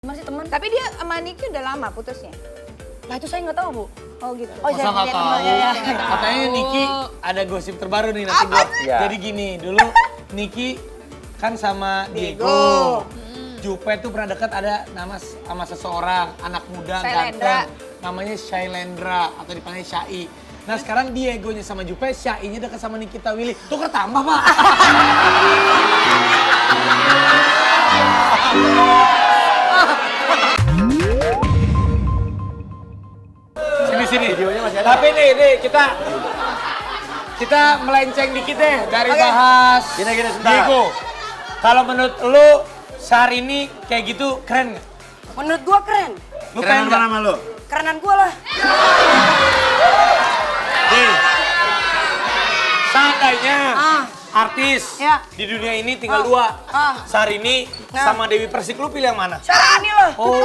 Masih teman. Tapi dia sama Niki udah lama putusnya? Nah itu saya nggak tahu, Bu. Oh gitu. Oh, Masa nggak tahu? ya. Katanya Niki ada gosip terbaru nih nanti gue. Jadi gini, dulu Niki kan sama Diego. Jupe tuh pernah dekat ada nama sama seseorang, anak muda ganteng. Namanya Shailendra atau dipanggil Syai. Nah sekarang Diegonya sama Jupe, Syainya dekat sama Nikita Willy. Tuker tambah, Pak. Sini. Tapi nih kita melenceng dikit deh dari bahas Gini, sebentar. Diego. Kalau menurut lu Syahrini kayak gitu keren nggak? Menurut gua keren. Lu Keren nggak? sama lu? Kerenan gua lah. Nih, seandainya artis Ya. di dunia ini tinggal dua, Syahrini sama Dewi Persik, lu pilih yang mana? Syahrini lah. Oh,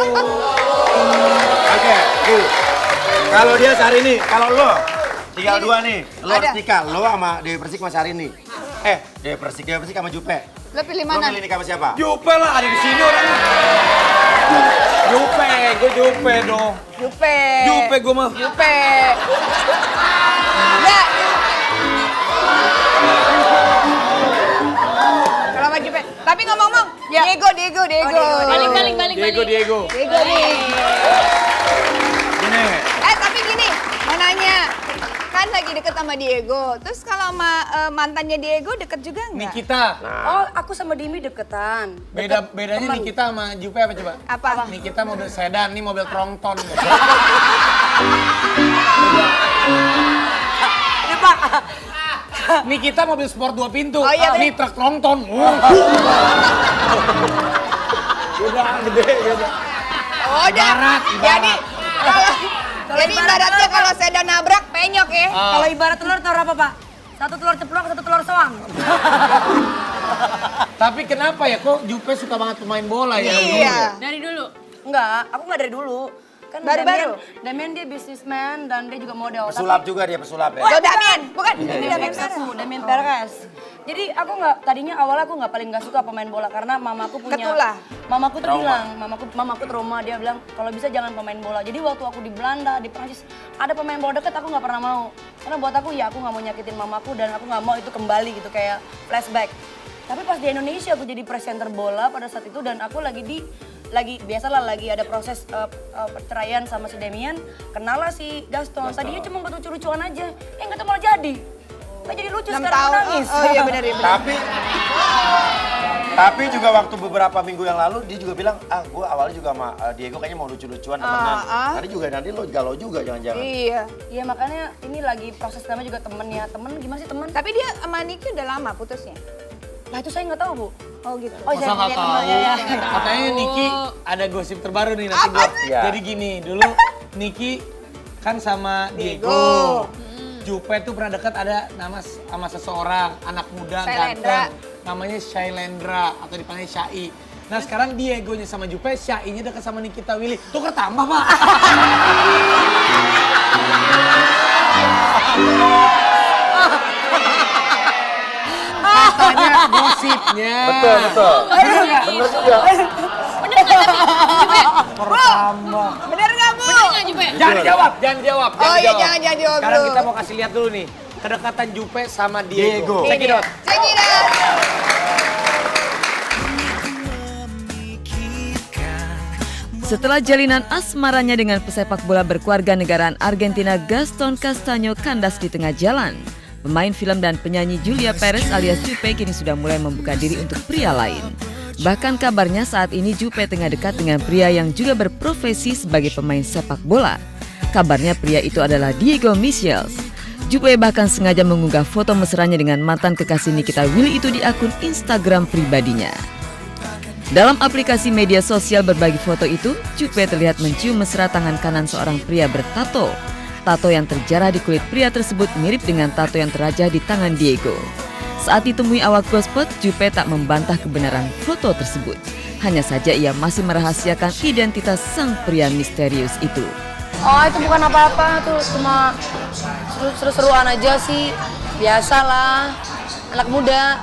Oke, kalau dia Syahrini, kalau lo tinggal dua nih, lo harus nikah, lo sama Dewi Persik sama Syahrini. Dewi Persik sama Jupe. Lo pilih Lo mana? milih nikah sama siapa? Jupe lah, ada di sini orangnya. Gue Jupe dong. Jupe gue mah. Jupe. Enggak. Kalau sama Jupe. Tapi ngomong-ngomong, Diego. Diego. Diego nih. Gini, Tapi gini, mau nanya. Kan lagi deket sama Diego. Terus kalau sama mantannya Diego deket juga nggak? Nikita. Oh, aku sama Dimi deketan. Bedanya Nikita sama Jupe apa coba? Apa? Nikita mobil sedan, ini mobil Trongton. Ini Pak. Nikita mobil sport 2 pintu. Oh, iya, ini truk Trongton. Udah gede. Oh, udah. Jadi ibaratnya kalau sedan nabrak penyok ya. Kalau ibarat telur apa, Pak? Satu telur ceplok, satu telur soang. Tapi kenapa ya kok Jupe suka banget pemain bola ya? Iya. Dari dulu? Enggak, aku nggak dari dulu. Kan Baru-baru? Damian dia bisnismen dan dia juga model. pesulap juga dia, pesulap ya. Oh, Damian, bukan. Ini Damian satu, Damian Perez. Jadi aku tadinya awalnya aku paling nggak suka pemain bola karena mamaku punya. Ketulah. Mamaku tuh bilang, mamaku trauma, dia bilang kalau bisa jangan pemain bola. Jadi waktu aku di Belanda, di Prancis, ada pemain bola deket aku nggak pernah mau. Karena buat aku ya aku nggak mau nyakitin mamaku dan aku nggak mau itu kembali gitu kayak flashback. Tapi pas di Indonesia aku jadi presenter bola pada saat itu dan aku lagi biasalah lagi ada proses perceraian sama si Damian, kenal lah si Gaston. Tadinya cuma buat lucu-lucuan aja, nggak tahu malah jadi. Nggak jadi lucu 6 sekarang tahun. nangis. Oh iya benar. Tapi juga waktu beberapa minggu yang lalu dia juga bilang, gue awalnya juga sama Diego kayaknya mau lucu-lucuan temenan. Nanti lo galau juga jangan-jangan. Iya. Iya makanya ini lagi proses namanya juga temen ya. Temen gimana sih temen? Tapi dia sama Niki udah lama putusnya? Nah itu saya nggak tahu, Bu. Oh gitu. Oh, Masa nggak tahu? ya. Katanya Niki ada gosip terbaru nih nanti gue. Jadi gini, dulu Niki kan sama Diego. Jupe tuh pernah dekat ada nama sama seseorang, anak muda ganteng. Namanya Shailendra atau dipanggil Syai. Nah sekarang Diegonya sama Jupe, Syainya dekat sama Nikita Willy. Tuker tambah, Pak. Katanya gosipnya. Betul. Bener nggak? Bener juga. Pertambah. Bener nggak Bu? Jangan dijawab. Oh iya jangan jawab Sekarang dulu. kita mau kasih lihat dulu nih. Kedekatan Jupe sama Diego. Diego. Check it out. Check it out. Setelah jalinan asmaranya dengan pesepak bola berkeluarga negaraan Argentina Gaston Castaño kandas di tengah jalan, pemain film dan penyanyi Julia Perez alias Jupe kini sudah mulai membuka diri untuk pria lain. Bahkan kabarnya saat ini Jupe tengah dekat dengan pria yang juga berprofesi sebagai pemain sepak bola. Kabarnya pria itu adalah Diego Michels. Jupe bahkan sengaja mengunggah foto mesranya dengan mantan kekasih Nikita Willy itu di akun Instagram pribadinya. Dalam aplikasi media sosial berbagi foto itu, Jupe terlihat mencium mesra tangan kanan seorang pria bertato. Tato yang terjarah di kulit pria tersebut mirip dengan tato yang terajah di tangan Diego. Saat ditemui awak Gospot, Jupe tak membantah kebenaran foto tersebut. Hanya saja ia masih merahasiakan identitas sang pria misterius itu. Oh itu bukan apa-apa tuh, cuma seru-seruan aja sih. Biasalah, anak muda.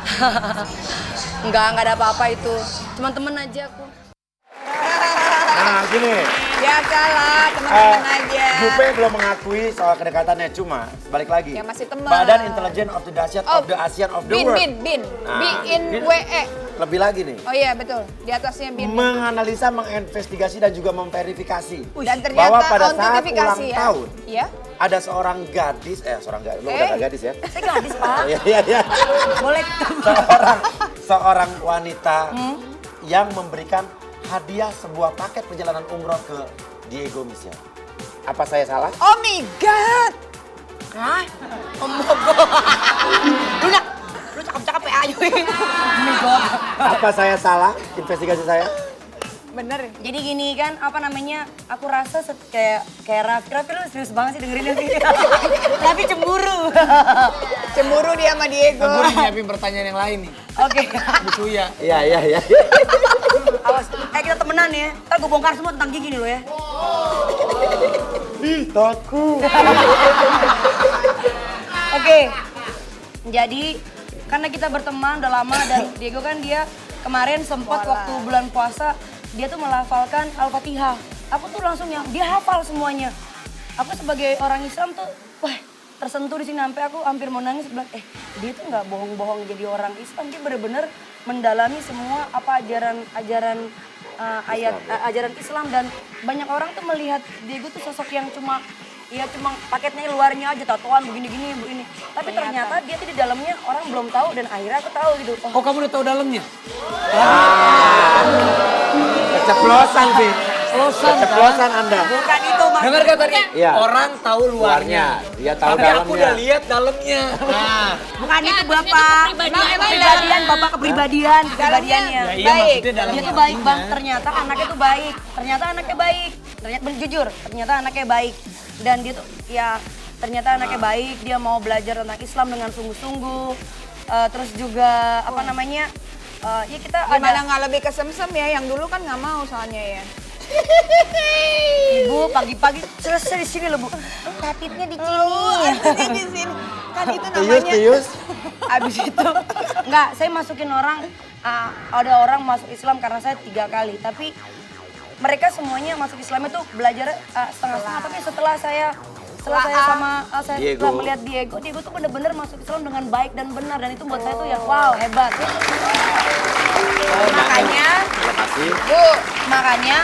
Enggak ada apa-apa itu. Cuma temen aja aku. Gini. Biasalah, teman-teman aja. Jupe belum mengakui soal kedekatannya, cuma balik lagi. Ya, masih teman. Badan Intelijen of the Dahsyat of the ASEAN of the World. Bin. Nah, BINWE. Lebih lagi nih. Oh iya betul, di atasnya bin. Menganalisa, menginvestigasi dan juga memverifikasi. Dan ternyata bahwa pada saat autentifikasi ulang ya. tahun Iya. ada seorang gadis, lu udah gak gadis ya? Saya gadis, Pak. Iya. Boleh. seorang wanita yang memberikan hadiah sebuah paket perjalanan umroh ke Diego Michelle. Apa saya salah? Oh my god. Hah? Lu cakep-cakep ya, ayo. Apa saya salah? Investigasi saya? Bener. Jadi gini kan, apa namanya, aku rasa kayak Raffi lu serius banget sih dengerinnya sih. Tapi cemburu. Cemburu dia sama Diego. Gue nyiapin pertanyaan yang lain nih. Oke. Buku ya. Iya. Awas, kita temenan ya. Ntar gue bongkar semua tentang gigi nih lo ya. Ih, takut. Oke. Jadi, karena kita berteman udah lama dan Diego kan dia kemarin sempat waktu bulan puasa dia tuh melafalkan Al-Fatihah. Aku tuh langsung yang dia hafal semuanya. Aku sebagai orang Islam tuh, wah tersentuh di sini sampai aku hampir mau nangis bilang, dia tuh nggak bohong-bohong jadi orang Islam, dia bener-bener mendalami semua apa ajaran ajaran Islam dan banyak orang tuh melihat Diego tuh sosok yang cuma paketnya luarnya aja tatoan begini. Tapi ternyata dia tuh di dalamnya orang belum tahu dan akhirnya aku tahu gitu. Oh, kamu udah tahu dalamnya? Keceplosan sih. Keceplosan Anda. Bukan itu maksudnya. Dengar gak tadi? Iya. Orang tahu luarnya. Dia tahu Tapi dalamnya. aku udah lihat dalamnya. Nah, Bukan itu Bapak. Kepribadian, Bapak kepribadiannya. ya iya maksudnya dalamnya. Dia tuh baik bang, ternyata anaknya tuh baik. Ternyata anaknya baik. Jujur, ternyata anaknya baik. Dan dia tuh ya ternyata anaknya baik, dia mau belajar tentang Islam dengan sungguh-sungguh. Terus juga apa namanya, ya kita Gimana ada. nggak lebih kesemsem ya, yang dulu kan nggak mau soalnya ya. Ibu pagi-pagi selesai di sini loh Bu. Tatitnya di sini. Di sini. Kan itu namanya. Tius. Abis itu, enggak, saya masukin orang, ada orang masuk Islam karena saya 3 kali. Tapi mereka semuanya masuk Islam itu belajar setengah-setengah. Tapi setelah saya Diego. setelah melihat Diego tuh bener-bener masuk Islam dengan baik dan benar. Dan itu buat saya tuh ya wow, hebat. Makanya, Terima kasih. makanya,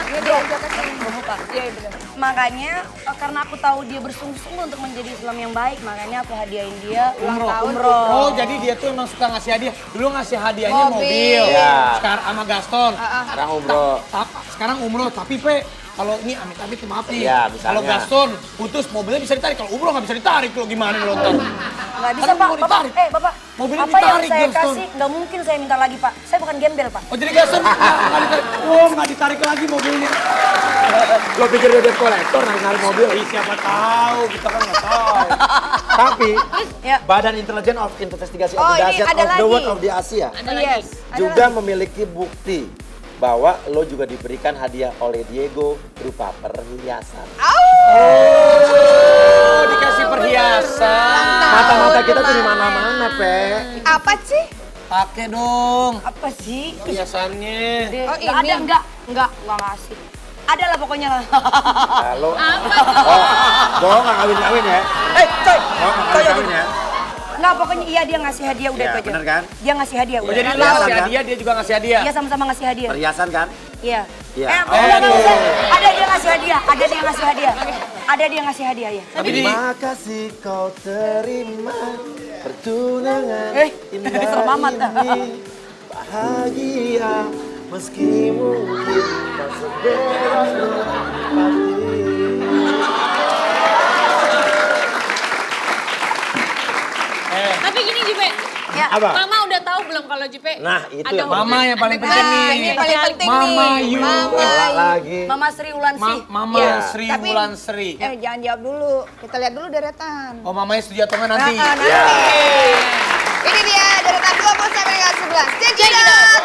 Pak. Iya benar. makanya karena aku tahu dia bersungguh-sungguh untuk menjadi Islam yang baik, makanya aku hadiahin dia umroh. Oh, jadi dia tuh emang suka ngasih hadiah. Dulu ngasih hadiahnya mobil. Iya. Sekarang sama Gaston. Sekarang umroh. Sekarang umroh, tapi kalau ini amit-amit maaf nih. Iya, misalnya. Kalau Gaston putus mobilnya bisa ditarik. Kalau umroh nggak bisa ditarik. Lo gimana lo ntar? Nggak bisa Kan Pak, mau Bapak, ditarik. Bapak, Mobilnya apa yang ditarik, saya Gaston. kasih nggak mungkin saya minta lagi Pak. Saya bukan gembel Pak. Oh, jadi Gaston nggak ditarik. Oh, nggak ditarik lagi mobilnya. Lo pikir dia debt collector narik mobil? Siapa tahu, kita kan nggak tahu. Tapi Ya. Badan Intelijen of Investigasi of Oh, the ini Dahsyat ada of the lagi. World of the Asia Yes. juga memiliki bukti bahwa lo juga diberikan hadiah oleh Diego berupa perhiasan. Oh, dikasih perhiasan. Mata-mata kita tuh di mana-mana, Pe. Apa sih? Pakai dong Apa sih? perhiasannya. Oh, Nggak ada, ini. nggak ngasih. Ada lah pokoknya lah. Halo. Gue nggak kawin-kawin ya. Coy. Gue nggak kawin-kawin ya. Nggak, pokoknya iya dia ngasih hadiah udah Iya, itu aja. bener kan? Dia ngasih hadiah Oh, udah. jadi lu Perhiasan, ngasih kan? hadiah, dia juga ngasih hadiah. Iya sama-sama ngasih hadiah. Perhiasan kan? Iya. Iya. Enggak, ada dia ngasih hadiah, ada dia ngasih hadiah. Ada dia ngasih hadiah ya. Tapi di Terima kasih kau terima pertunangan indah serem amat. ini. Bahagia meski mungkin tak sebebas berhati. Tapi gini Jupe, Ya. Apa? Mama udah tahu belum kalau Jupe? Nah, itu ada yang Mama yang paling ada penting bayi. nih. Ini paling penting nih. Mama Yu. lagi. Mama Sri Ulansi. Mama Iya, Sri tapi- Wulansri. Jangan jawab dulu. Kita lihat dulu deretan. Oh, mamanya setuju atau nggak nanti? Nanti. Ini dia deretan 20 sampai dengan 11. Check it out.